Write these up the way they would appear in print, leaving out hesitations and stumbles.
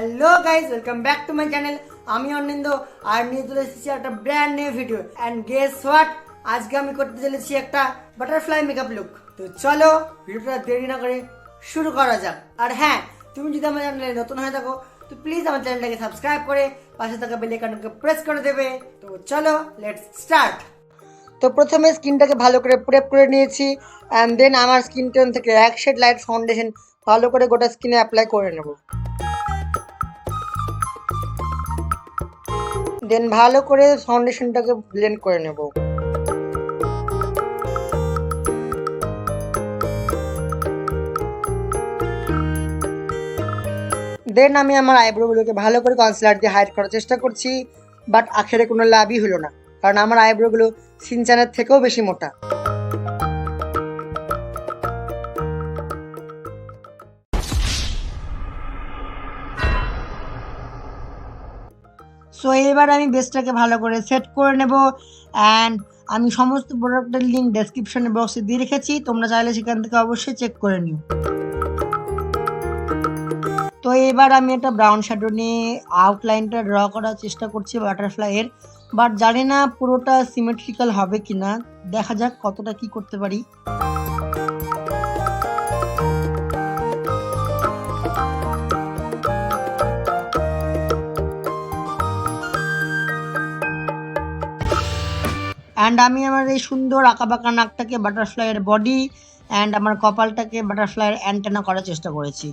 Hello guys, welcome back to my channel. আমি অনিন্দ আর নিয়ে চলে এসেছি একটা brand new video. And guess what, আজকে আমি করতে চলেছি একটা বাটারফ্লাই মেকআপ লুক। তো চলো ভিডিওটা দেরি না করে শুরু করা যাক। আর হ্যাঁ, তুমি যদি আমার চ্যানেলে নতুন হয়ে থাকো তো প্লিজ আমার চ্যানেলটাকে সাবস্ক্রাইব করে পাশে থাকা বেল আইকনকে প্রেস করে দেবে। তো চলো লেটস স্টার্ট। তো প্রথমে স্কিনটাকে ভালো করে প্রেপ করে নিয়েছি অ্যান্ড দেন আমার স্কিন টোন থেকে এক শেড লাইট ফাউন্ডেশন ভালো করে গোটা স্কিনে অ্যাপ্লাই করে নেব। দেন ভালো করে ফাউন্ডেশনটাকে ব্লেন্ড করে নেব। দেন আমি আমার আইব্রোগুলোকে ভালো করে কনসিলার দিয়ে হাইড করার চেষ্টা করছি, বাট আখেরে কোনো লাভই হলো না, কারণ আমার আইব্রোগুলো সিনচানের থেকেও বেশি মোটা। সো এবার আমি বেসটাকে ভালো করে সেট করে নেব অ্যান্ড আমি সমস্ত প্রোডাক্টের লিঙ্ক ডেসক্রিপশনে বক্সে দিয়ে রেখেছি, তোমরা চাইলে সেখান থেকে অবশ্যই চেক করে নিও। তো এবার আমি একটা ব্রাউন শ্যাডো নিয়ে আউটলাইনটা ড্র করার চেষ্টা করছি বাটারফ্লাইয়ের, বাট জানি না পুরোটা সিমেট্রিক্যাল হবে কিনা, দেখা যাক কতটা কি করতে পারি। অ্যান্ড আমি আমার এই সুন্দর আঁকাবাঁকা নাকটাকে বাটারফ্লাইয়ের বডি অ্যান্ড আমার কপালটাকে বাটারফ্লাইয়ের অ্যান্টেনা করার চেষ্টা করেছি।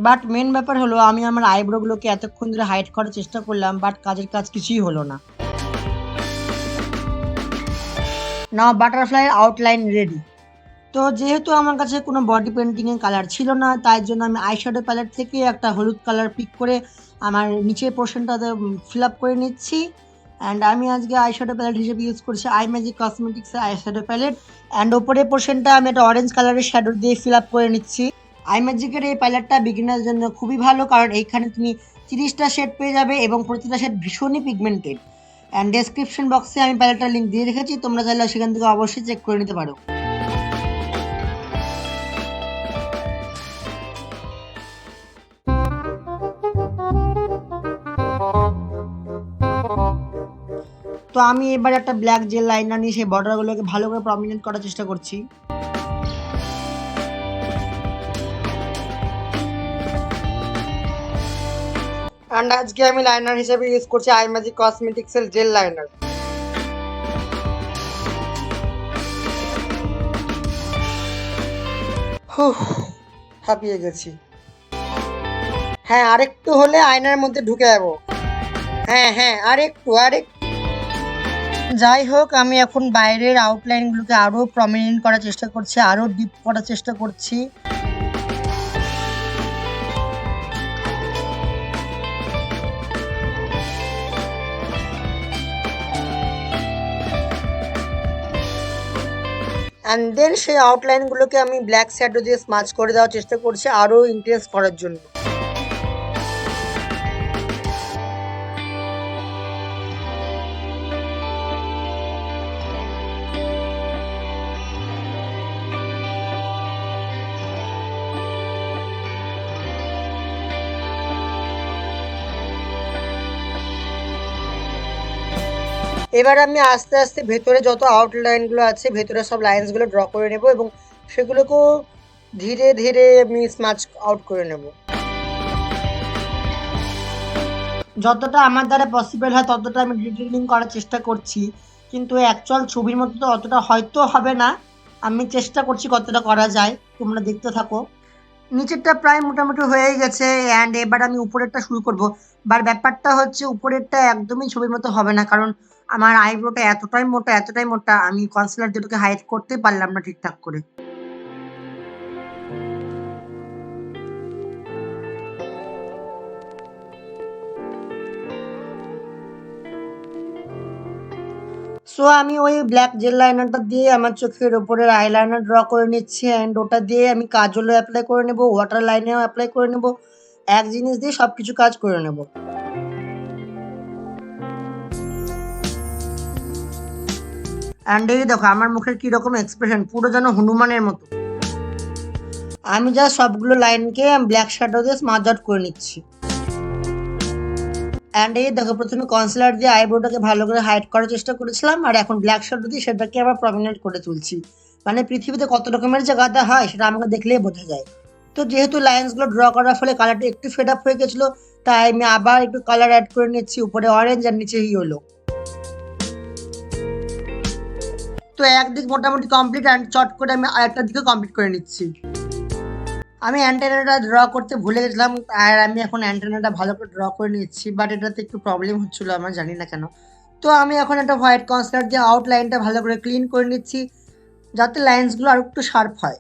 বাট মেন ব্যাপার হলো আমি আমার আইব্রোগুলোকে এতক্ষণ ধরে হাইড করার চেষ্টা করলাম, বাট কাজের কাজ কিছুই হলো না। নাও বাটারফ্লাইয়ের আউটলাইন রেডি। তো যেহেতু আমার কাছে কোনো বডি পেন্টিংয়ের কালার ছিল না, তাই জন্য আমি আইশ্যাডো প্যালেট থেকে একটা হলুদ কালার পিক করে আমার নিচের পোর্শনটাতে ফিল আপ করে নিচ্ছি। অ্যান্ড আমি আজকে আইশ্যাডো প্যালেট হিসেবে ইউজ করছি আইম্যাজিক কসমেটিক্সের আইশ্যাডো প্যালেট অ্যান্ড ওপরের পোর্শনটা আমি একটা অরেঞ্জ কালারের শ্যাডো দিয়ে ফিল আপ করে নিচ্ছি। আইম্যাজিকের এই প্যালেটটা বিগিনারের জন্য খুবই ভালো, কারণ এইখানে তুমি 30টা শেড পেয়ে যাবে এবং প্রতিটা শেড ভীষণই পিগমেন্টেড। অ্যান্ড ডেসক্রিপশন বক্সে আমি প্যালেটটার লিঙ্ক দিয়ে রেখেছি, তোমরা চাইলে সেখান থেকে অবশ্যই চেক করে নিতে পারো। তো আমি এবার একটা ব্ল্যাক জেল লাইনার নিয়ে সেই বর্ডারগুলোকে ভালো করে প্রমিনেন্ট করার চেষ্টা করছি। অ্যান্ড আজকে আমি লাইনার হিসেবে ইউজ করছি আইম্যাজিক কসমেটিক্সের জেল লাইনার। হাঁপিয়ে গেছি। হ্যাঁ, আরেকটু হলে আয়নার মধ্যে ঢুকে যাবো। হ্যাঁ আরেকটু। যাই হোক, আমি এখন বাইরের আউটলাইনগুলোকে আরও প্রমিনেন্ট করার চেষ্টা করছি, আরও ডিপ করার চেষ্টা করছি। অ্যান্ড দেন সেই আউটলাইনগুলোকে আমি ব্ল্যাক শ্যাডো দিয়ে স্মাচ করে দেওয়ার চেষ্টা করছি আরও ইন্টেন্স করার জন্য। এবার আমি আস্তে আস্তে ভেতরে যত আউটলাইনগুলো আছে ভেতরে সব লাইন্সগুলো ড্র করে নেব এবং সেগুলোকেও ধীরে ধীরে আমি স্মাচ আউট করে নেব। যতটা আমার দ্বারা পসিবল হয় ততটা আমি ডিটেলিং করার চেষ্টা করছি, কিন্তু অ্যাকচুয়াল ছবির মতো তো অতটা হয়তো হবে না। আমি চেষ্টা করছি কতটা করা যায়, তোমরা দেখতে থাকো। নিচেরটা প্রায় মোটামুটি হয়েই গেছে অ্যান্ড এবার আমি উপরেরটা শুরু করবো। বাট ব্যাপারটা হচ্ছে উপরেরটা একদমই ছবির মতো হবে না, কারণ আমার আইব্রোটা এতটাই মোটা আমি কনসিলার দুটোকে হাইড করতে পারলাম না ঠিকঠাক করে। সো আমি ওই ব্ল্যাক জেল লাইনারটা দিয়ে আমার চোখের ওপরের আইলাইনার ড্র করে নিচ্ছি অ্যান্ড ওটা দিয়ে আমি কাজলও অ্যাপ্লাই করে নেব, ওয়াটার লাইনেও অ্যাপ্লাই করে নেব, এক জিনিস দিয়ে সব কিছু কাজ করে নেব। অ্যান্ড এই দেখো আমার মুখের কীরকম এক্সপ্রেশন, পুরো যেন হনুমানের মতো। আমি যা সবগুলো লাইনকে ব্ল্যাক শ্যাডো দিয়ে স্মাজ আউট করে নিচ্ছি। অ্যান্ড এই দেখো, প্রথমে কনসিলার দিয়ে আইব্রোটাকে ভালো করে হাইড করার চেষ্টা করেছিলাম, আর এখন ব্ল্যাক শ্যাডো দিয়ে সেটাকে আবার প্রমিনেন্ট করে তুলছি। মানে পৃথিবীতে কত রকমের যে গাদা হয় সেটা আমাকে দেখলেই বোঝা যায়। তো যেহেতু লাইন্সগুলো ড্র করার ফলে কালারটা একটু ফেড আপ হয়ে গেছিলো, তাই আমি আবার একটু কালার অ্যাড করে নিচ্ছি, উপরে অরেঞ্জ আর নিচে ইয়েলো। তো একদিক মোটামুটি কমপ্লিট, অ্যান্ড চট করে আমি আরেকটা দিকে কমপ্লিট করে নিচ্ছি। আমি অ্যান্টেনাটা ড্র করতে ভুলে গেছিলাম, আর আমি এখন অ্যান্টেনাটা ভালো করে ড্র করে নিচ্ছি, বাট এটাতে একটু প্রবলেম হচ্ছিলো আমার, জানি না কেন। তো আমি এখন একটা হোয়াইট কনসিলার দিয়ে আউটলাইনটা ভালো করে ক্লিন করে নিচ্ছি, যাতে লাইন্সগুলো আর একটু শার্প হয়।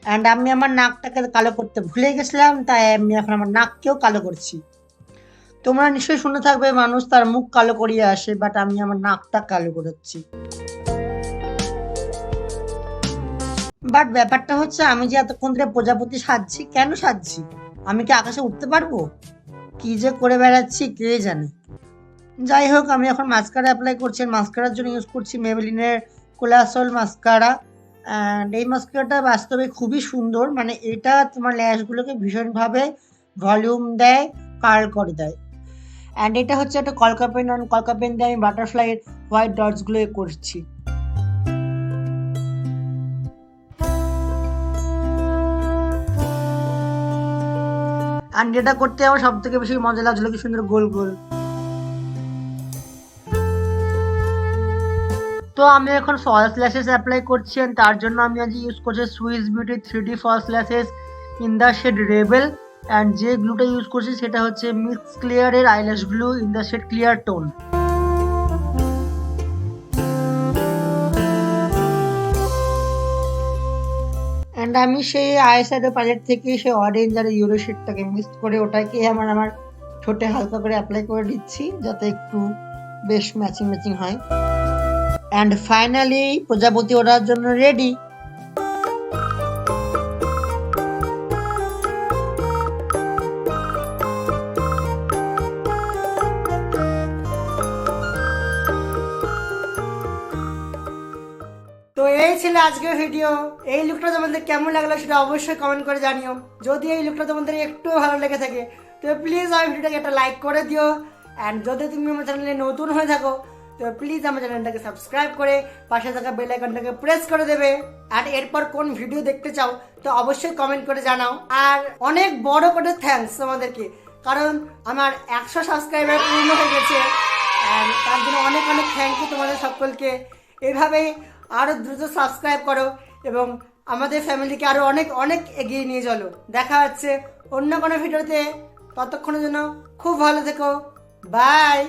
অ্যান্ড আমি আমার নাকটাকে কালো করতে ভুলে গেছিলাম, তাই আমি এখন আমার নাককেও কালো করছি। তোমরা নিশ্চয়ই শুনে থাকবে মানুষ তার মুখ কালো করিয়ে আসে, বাট আমি আমার নাকটা কালো করেছি। বাট ব্যাপারটা হচ্ছে, আমি যে এতক্ষণ ধরে প্রজাপতি সাজছি, কেন সাজছি? আমি কি আকাশে উঠতে পারবো? কি যে করে বেড়াচ্ছি কে জানে। যাই হোক, আমি এখন মাস্কারা অ্যাপ্লাই করছি। মাস্কারার জন্য ইউজ করছি মেবেলিনের কোলাসল মাস্কারা। অ্যান্ড এই মাস্কারাটা বাস্তবে খুবই সুন্দর, মানে এটা তোমার ল্যাশগুলোকে ভীষণভাবে ভলিউম দেয়, কার্ল করে দেয়। অ্যান্ড এটা হচ্ছে একটা কলকা পেন, কলকা পেন দিয়ে আমি বাটারফ্লাইয়ের হোয়াইট ডটসগুলো করছি। অ্যান্ড এটা করতে আমার সব থেকে বেশি মজা লাগছিল কি সুন্দর গোল গোল। তো আমি এখন ফলস ল্যাশেস অ্যাপ্লাই করছি, তার জন্য আমি আজ ইউজ করছি Swiss beauty 3D falls lashes in the shade rebel. And যে গ্লুটা ইউজ করছি সেটা হচ্ছে মিক্স ক্লিয়ারের eyelash glue in the shade clear tone. And আমি সেই আইশ্যাডো প্যালেট থেকে সেই অরেঞ্জ আর ইউরো শেডটাকে মিক্স করে ওটাকে আমার ঠোঁটে হালকা করে অ্যাপ্লাই করে দিচ্ছি, যাতে একটু বেশ ম্যাচিং ম্যাচিং হয়। অ্যান্ড ফাইনালি প্রজাপতি ওড়ার জন্য রেডি। তো এই ছিল আজকের ভিডিও। এই লুকটা তোমাদের কেমন লাগলো সেটা অবশ্যই কমেন্ট করে জানিও। যদি এই লুকটা তোমাদের একটু ভালো লেগে থাকে তো প্লিজ আমার ভিডিওটাকে একটা লাইক করে দিও। অ্যান্ড যদি তুমি আমার চ্যানেলে নতুন হয়ে থাকো তো প্লিজ আমার চ্যানেলটাকে সাবস্ক্রাইব করে পাশে থাকা বেল আইকনটাকে প্রেস করে দেবে। আর এরপর কোন ভিডিও দেখতে চাও তো অবশ্যই কমেন্ট করে জানাও। আর অনেক বড় করে থ্যাঙ্কস তোমাদেরকে, কারণ আমার 100 সাবস্ক্রাইবার পূর্ণ হয়ে গেছে। অ্যান্ড তার জন্য অনেক অনেক থ্যাংক ইউ তোমাদের সকলকে। এভাবেই আরও দ্রুত সাবস্ক্রাইব করো এবং আমাদের ফ্যামিলিকে আরও অনেক অনেক এগিয়ে নিয়ে চলো। দেখা হচ্ছে অন্য কোনো ভিডিওতে, ততক্ষণের জন্য খুব ভালো থেকো। বাই।